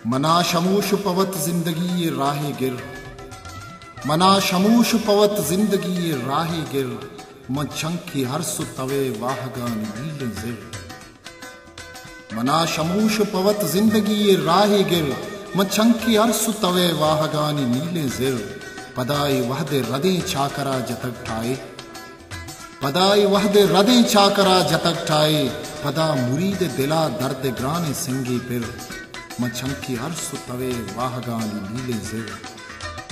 मना शमूश पवत जिंदगी ये राहे गिर, मना शमूश पवत जिंदगी ये राहे गिर, म चंकी हर सु तवे वाहगानी नीले जिर। मना शमूश पवत जिंदगी ये राहे गिर, म चंकी हर सु तवे वाहगानी नीले जिर। पदाई वहदे रदे चाकरा जतक ठाए, पदाई वहदे रदे चाकरा जतक ठाए, पदा मुरीद दिला दर्द ग्राने सिंगी पिर, म चंकी हर सु तवे वाहगानी नीले जिर।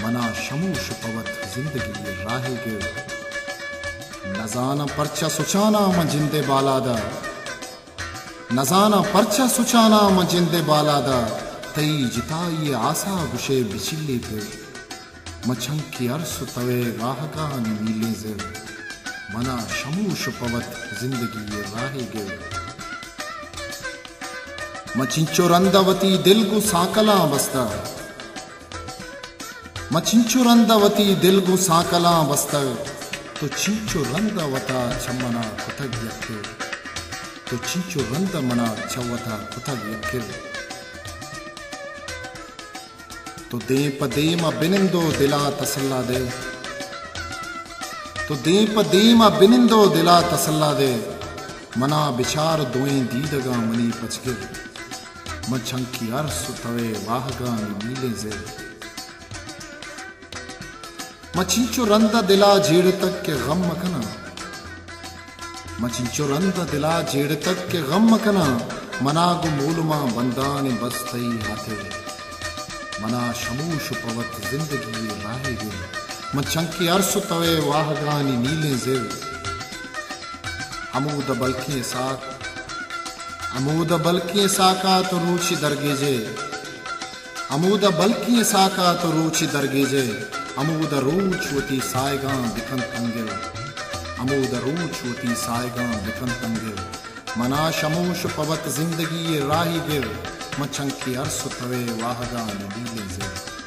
मना शमूश पवत जिंदगी ये राहे गिर, नजाना परचा सुचाना म जिंदे बालादा, नजाना परचा सुचाना म जिंदे बालादा, तई जिताई आसा गुशे बिचिल्ली फिर, म चंकी हर सु तवे वाहगानी नीले जिर। मना शमूश पवत जिंदगी ये राहे गिर, म चिंचो रंदावती दिल गु साकला बस्ता, म चिंचो रंदावती दिल गु साकला बस्ता, तो चिंचो रंदावता चमना कुतग यक्किर, तो चिंचो रंदा मना चवता कुतग यक्किर। तो दे पदे म बिनिंदो दिला तसल्ला दे, तो दे पदे म बिनिंदो दिला तसल्ला दे, मना बिचार दोएं दीदगा मनी पचगिर, म चंकी हर सु तवे वाहगानी नीले जिर। म चिंचो रंदा दिला जेड़ तक के गम मकना, म चिंचो रंदा दिला जेड़ तक के गम मकना, मना गु मूलमा बंदाने बस्तई हाथे। मना शमूश पवत जिंदगी राहे गिर, म चंकी हर सु तवे वाहगानी नीले जिर। अमूद बल्कि साक, अमूद बल्कि साका तो रूची दरगेजे, अमूद बल्कि साका तो रूची दरगेजे, अमूद रूचवती सायगा बिकन तंगिर, अमूद रूचवती सायगा बिकन तंगिर। मना शमूश पवत जिंदगी ये राही गिर, म चंकी हर सु तवे वाहगानी नीले जिर।